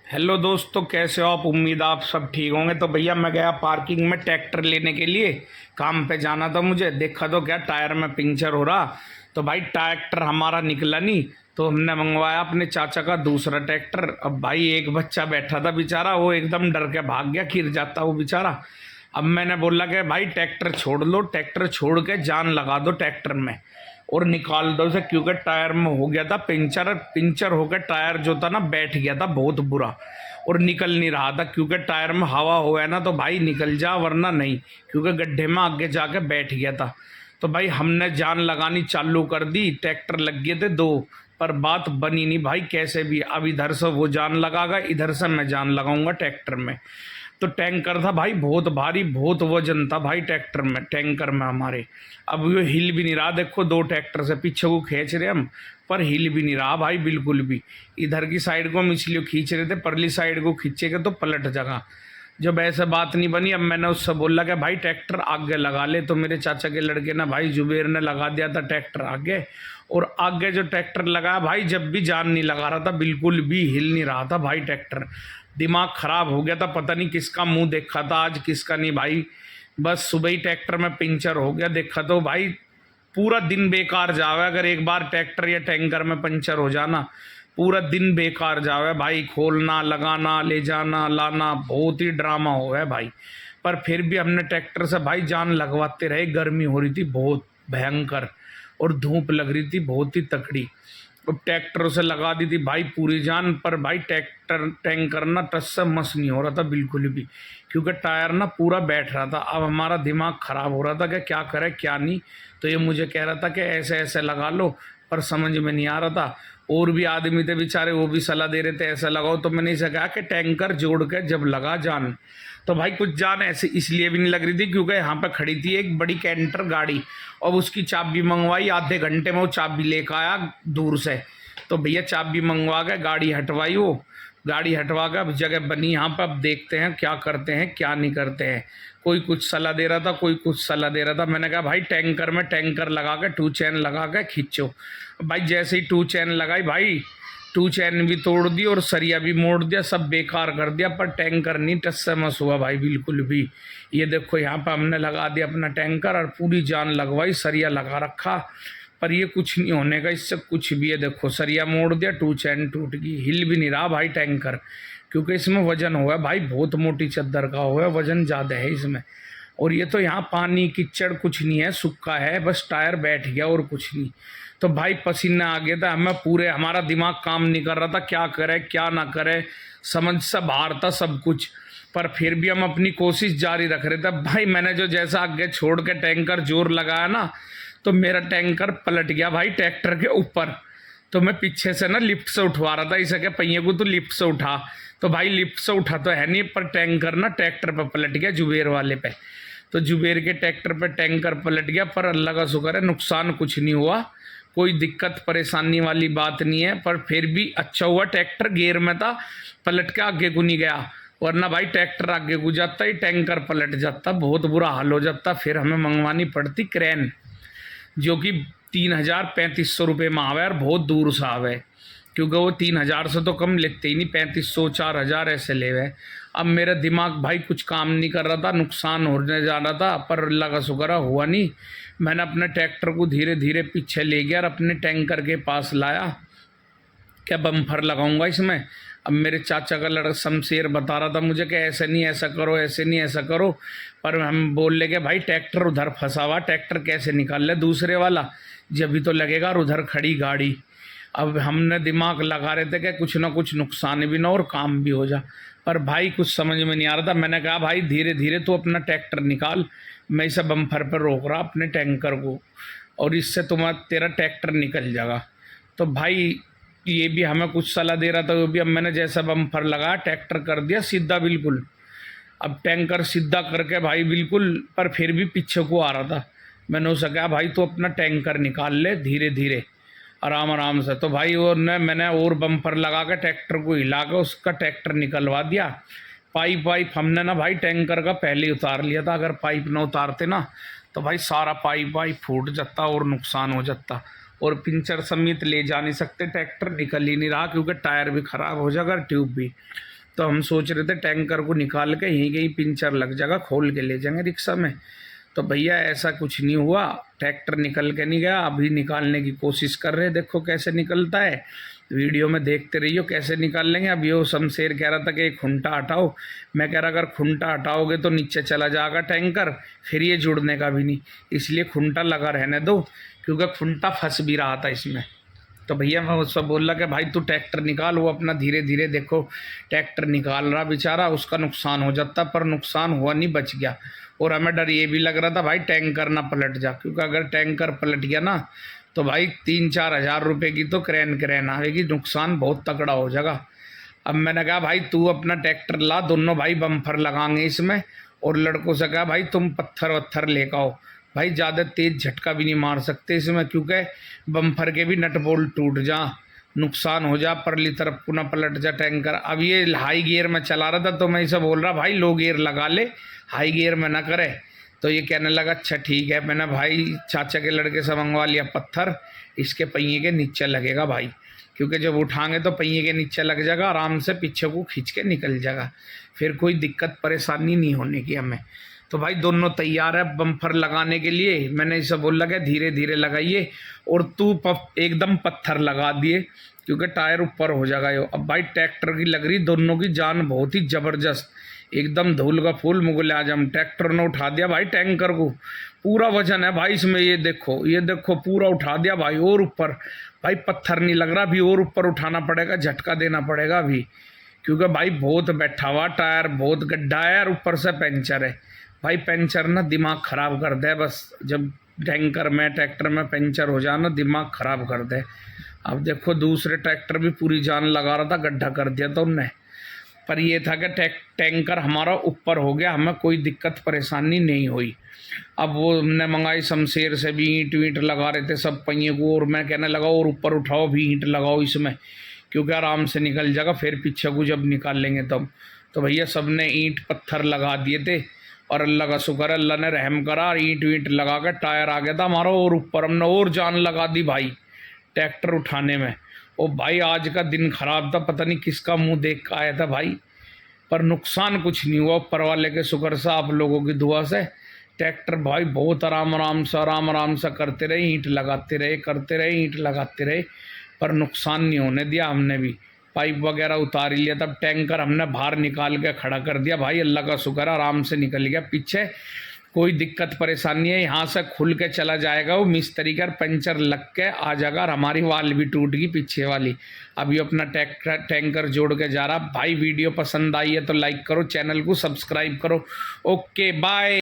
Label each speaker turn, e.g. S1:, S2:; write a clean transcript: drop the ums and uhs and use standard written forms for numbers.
S1: Hello दोस्तों, कैसे हो आप? उम्मीद आप सब ठीक होंगे। तो भैया मैं गया पार्किंग में ट्रैक्टर लेने के लिए, काम पे जाना था मुझे। देखा तो क्या टायर में पंक्चर हो रहा। तो भाई ट्रैक्टर हमारा निकला नहीं, तो हमने मंगवाया अपने चाचा का दूसरा ट्रैक्टर। अब भाई एक बच्चा बैठा था बेचारा, वो एकदम डर के भाग गया, गिर जाता वो बेचारा। अब मैंने बोला कि भाई ट्रैक्टर छोड़ लो, ट्रैक्टर छोड़ के जान लगा दो ट्रैक्टर में और निकाल दो उसे, क्योंकि टायर में हो गया था पंचर। पंचर होकर टायर जो था ना बैठ गया था बहुत बुरा, और निकल नहीं रहा था, क्योंकि टायर में हवा हो है ना, तो भाई निकल जा, वरना नहीं, क्योंकि गड्ढे में आगे जाके बैठ गया था। तो भाई हमने जान लगानी चालू कर दी, ट्रैक्टर लग गए थे दो, पर बात बनी नहीं भाई कैसे भी। अब इधर से वो जान लगागा, इधर से मैं जान लगाऊंगा ट्रैक्टर में। तो टैंकर था भाई बहुत भारी, बहुत वजन था भाई ट्रैक्टर में, टैंकर में हमारे। अब ये हिल भी नहीं रहा, देखो दो ट्रैक्टर से पीछे को खींच रहे हम, पर हिल भी नहीं रहा भाई बिल्कुल भी। इधर की साइड को हम इसलिए खींच रहे थे, परली साइड को खींचेगा तो पलट जाएगा। जब ऐसे बात नहीं बनी, अब मैंने उससे बोला कि भाई ट्रैक्टर आगे लगा ले। तो मेरे चाचा के लड़के ना भाई जुबेर ने लगा दिया था ट्रैक्टर आगे, और आगे जो ट्रैक्टर लगा भाई, जब भी जान नहीं लगा रहा था, बिल्कुल भी हिल नहीं रहा था भाई ट्रैक्टर। दिमाग खराब हो गया था, पता नहीं किसका मुंह देखा था आज, किसका नहीं भाई। बस सुबह ही ट्रैक्टर में पंचर हो गया, देखा तो भाई पूरा दिन बेकार जावे। अगर एक बार ट्रैक्टर या टैंकर में पंचर हो जाना, पूरा दिन बेकार जावे भाई। खोलना, लगाना, ले जाना, लाना, बहुत ही ड्रामा हो है भाई। पर फिर भी हमने ट्रैक्टर से भाई जान लगवाते रहे। गर्मी हो रही थी बहुत भयंकर, और धूप लग रही थी बहुत ही तकड़ी, और ट्रैक्टर से लगा दी थी भाई पूरी जान। पर भाई ट्रैक्टर टैंकर ना टस से मस नहीं हो रहा था बिल्कुल भी, क्योंकि टायर ना पूरा बैठ रहा था। अब हमारा दिमाग खराब हो रहा था कि क्या करे क्या नहीं। तो ये मुझे कह रहा था कि ऐसे ऐसे लगा लो, पर समझ में नहीं आ रहा था। और भी आदमी थे बेचारे, वो भी सलाह दे रहे थे ऐसा लगाओ, तो मैंने इसे कहा कि टैंकर जोड़ के जब लगा जान। तो भाई कुछ जान ऐसे इसलिए भी नहीं लग रही थी, क्योंकि यहाँ पे खड़ी थी एक बड़ी कैंटर गाड़ी, और उसकी चाबी मंगवाई, आधे घंटे में वो चाबी लेकर आया दूर से। तो भैया चाबी मंगवा के गाड़ी हटवाई, वो गाड़ी हटवा के अब जगह बनी यहाँ पर। अब देखते हैं क्या करते हैं क्या नहीं करते हैं। कोई कुछ सलाह दे रहा था, कोई कुछ सलाह दे रहा था। मैंने कहा भाई टैंकर में टैंकर लगा के टू चैन लगा के खींचो। भाई जैसे ही टू चैन लगाई भाई, टू चैन भी तोड़ दी और सरिया भी मोड़ दिया, सब बेकार कर दिया। पर टैंकर नहीं टस से मस हुआ भाई बिल्कुल भी। ये देखो यहाँ पर हमने लगा दिया अपना टैंकर, और पूरी जान लगवाई, सरिया लगा रखा, पर ये कुछ नहीं होने का इससे कुछ भी। है देखो सरिया मोड़ दिया, टू चैन टूट गई, हिल भी नहीं रहा भाई टैंकर, क्योंकि इसमें वजन हुआ है भाई, बहुत मोटी चद्दर का हुआ है, वजन ज़्यादा है इसमें। और ये तो यहाँ पानी कीचड़ कुछ नहीं है, सूखा है, बस टायर बैठ गया और कुछ नहीं। तो भाई पसीना आ गया था हमें पूरे, हमारा दिमाग काम नहीं कर रहा था, क्या करे क्या ना करे, समझ से बाहर था सब कुछ। पर फिर भी हम अपनी कोशिश जारी रख रहे थे भाई। मैंने जो जैसा आगे छोड़ के टैंकर जोर लगाया ना, तो मेरा टैंकर पलट गया भाई ट्रैक्टर के ऊपर। तो मैं पीछे से ना लिफ्ट से उठवा रहा था इसे, के पहिए को तो लिफ्ट से उठा। तो भाई लिफ्ट से उठा तो है नहीं, पर टैंकर ना ट्रैक्टर पे पलट गया, जुबेर वाले पे। तो जुबेर के ट्रैक्टर पे टैंकर पलट गया, पर अल्लाह का शुक्र है नुकसान कुछ नहीं हुआ, कोई दिक्कत परेशानी वाली बात नहीं है। पर फिर भी अच्छा हुआ ट्रैक्टर गियर में था, पलट के आगे को नहीं गया, वरना भाई ट्रैक्टर आगे को जाता ही टैंकर पलट जाता, बहुत बुरा हाल हो जाता। फिर हमें मंगवानी पड़ती क्रेन, जो कि 3,000-3,500 रुपये में आवे, और बहुत दूर से आवे, क्योंकि वो 3,000 से तो कम लेते ही नहीं, 3,500-4,000 ऐसे ले गए। अब मेरा दिमाग भाई कुछ काम नहीं कर रहा था, नुकसान होने जा रहा था, पर अल्लाह का शुक्र है हुआ नहीं। मैंने अपने ट्रैक्टर को धीरे धीरे पीछे ले गया और अपने टैंकर के पास लाया, क्या बम्फर लगाऊंगा इसमें। अब मेरे चाचा का लड़का शमशेर बता रहा था मुझे कि ऐसे नहीं ऐसा करो, ऐसे नहीं ऐसा करो। पर हम बोल ले कि भाई ट्रैक्टर उधर फंसा हुआ, ट्रैक्टर कैसे निकाल ले दूसरे वाला, जब भी तो लगेगा, और उधर खड़ी गाड़ी। अब हमने दिमाग लगा रहे थे कि कुछ ना कुछ नुकसान भी ना और काम भी हो जा, पर भाई कुछ समझ में नहीं आ रहा था। मैंने कहा भाई धीरे धीरे तो अपना ट्रैक्टर निकाल, मैं इसे बम्फर पर रोक रहा अपने टैंकर को, और इससे तेरा ट्रैक्टर निकल जाएगा। तो भाई ये भी हमें कुछ सलाह दे रहा था, वो भी। अब मैंने जैसा बम्फर लगा ट्रैक्टर कर दिया सीधा बिल्कुल। अब टैंकर सीधा करके भाई बिल्कुल, पर फिर भी पीछे को आ रहा था। मैंने उसे कहा भाई तो अपना टैंकर निकाल ले धीरे धीरे, आराम आराम से। तो भाई वो ने मैंने और बम्पर लगा के ट्रैक्टर को हिला के उसका ट्रैक्टर निकलवा दिया। पाइप वाइप हमने ना भाई टैंकर का पहले ही उतार लिया था, अगर पाइप ना उतारते ना तो भाई सारा पाइप वाइप फूट जाता और नुकसान हो जाता, और पिंचर समेत ले जा नहीं सकते, ट्रैक्टर निकल ही नहीं रहा, क्योंकि टायर भी ख़राब हो जाएगा, ट्यूब भी। तो हम सोच रहे थे टैंकर को निकाल के यहीं कहीं पंचर लग जाएगा, खोल के ले जाएंगे रिक्शा में। तो भैया ऐसा कुछ नहीं हुआ, ट्रैक्टर निकल के नहीं गया, अभी निकालने की कोशिश कर रहे हैं, देखो कैसे निकलता है, वीडियो में देखते रहिए कैसे निकाल लेंगे। अब ये शमशेर कह रहा था कि खुंटा हटाओ, मैं कह रहा अगर खुंटा हटाओगे तो नीचे चला जाएगा टैंकर, फिर ये जुड़ने का भी नहीं, इसलिए खुंटा लगा रहने दो, क्योंकि खुंटा फंस भी रहा था इसमें। तो भैया मैं उससे बोल रहा कि भाई तू ट्रैक्टर निकाल, वो अपना धीरे धीरे देखो ट्रैक्टर निकाल रहा बेचारा, उसका नुकसान हो जाता, पर नुकसान हुआ नहीं, बच गया। और हमें डर ये भी लग रहा था भाई टैंकर ना पलट जा, क्योंकि अगर टैंकर पलट गया ना तो भाई 3-4 हज़ार रुपये की तो क्रेन आएगी, नुकसान बहुत तगड़ा हो जाएगा। अब मैंने कहा भाई तू अपना ट्रैक्टर ला, दोनों भाई बम्फर लगाएंगे इसमें, और लड़कों से कहा भाई तुम पत्थर वत्थर लेकर आओ, भाई ज़्यादा तेज़ झटका भी नहीं मार सकते इसमें, क्योंकि बम्फर के भी नट बोल्ट टूट जा, नुकसान हो जा, परली तरफ पुनः पलट जा टैंकर। अब ये हाई गियर में चला रहा था, तो मैं इसे बोल रहा भाई लो गियर लगा ले, हाई गियर में ना करे। तो ये कहने लगा अच्छा ठीक है। मैंने भाई चाचा के लड़के से मंगवा लिया पत्थर, इसके पहिए के नीचे लगेगा भाई, क्योंकि जब उठाएंगे तो पहिए के नीचे लग जाएगा, आराम से पीछे को खींच के निकल जाएगा, फिर कोई दिक्कत परेशानी नहीं होने की हमें। तो भाई दोनों तैयार है बम्फर लगाने के लिए। मैंने इसे बोला कि धीरे धीरे लगाइए, और तू एकदम पत्थर लगा दिए, क्योंकि टायर ऊपर हो जाएगा यो। अब भाई ट्रैक्टर की लग रही दोनों की जान बहुत ही ज़बरदस्त, एकदम धूल का फूल मुगल आजम। ट्रैक्टर ने उठा दिया भाई टैंकर को, पूरा वजन है भाई इसमें, ये देखो पूरा उठा दिया भाई, और ऊपर भाई पत्थर नहीं लग रहा, अभी और ऊपर उठाना पड़ेगा, झटका देना पड़ेगा अभी, क्योंकि भाई बहुत बैठा हुआ टायर, बहुत गड्ढा है, और ऊपर से पंचर है भाई। पंचर ना दिमाग ख़राब कर दे, बस जब टैंकर में ट्रैक्टर में पंचर हो जाए ना दिमाग ख़राब कर दे। अब देखो दूसरे ट्रैक्टर भी पूरी जान लगा रहा था, गड्ढा कर दिया था उनने, पर ये था कि टैंकर हमारा ऊपर हो गया, हमें कोई दिक्कत परेशानी नहीं हुई। अब वो हमने मंगाई शमशेर से भी, ईंट वींट लगा रहे थे सब पहिए को, और मैं कहने लगा और ऊपर उठाओ भी ईंट लगाओ इसमें, क्योंकि आराम से निकल जाएगा, फिर पीछे को जब निकाल लेंगे तब। तो भैया सब ने ईंट पत्थर लगा दिए थे, और अल्लाह का शुक्र है अल्लाह ने रहम करा, ईंट वींट लगा कर टायर आ गया था हमारा, और ऊपर हमने और जान लगा दी भाई ट्रैक्टर उठाने में। ओ भाई आज का दिन ख़राब था, पता नहीं किसका मुंह देख कर आया था भाई, पर नुकसान कुछ नहीं हुआ ऊपर वाले के शुक्र से, आप लोगों की दुआ से। ट्रैक्टर भाई बहुत आराम से करते रहे, ईंट लगाते रहे, ईंट लगाते रहे, पर नुकसान नहीं होने दिया हमने भी। पाइप वगैरह उतार लिया, तब टैंकर हमने बाहर निकाल के खड़ा कर दिया भाई, अल्लाह का शुक्र है आराम से निकल गया पीछे, कोई दिक्कत परेशानी है, यहाँ से खुल के चला जाएगा वो, मिस्त्री कर पंचर लग के आ जाएगा, और हमारी वाल भी टूट गई पीछे वाली। अभी अपना टैंकर जोड़ के जा रहा भाई। वीडियो पसंद आई है तो लाइक करो, चैनल को सब्सक्राइब करो। Okay bye.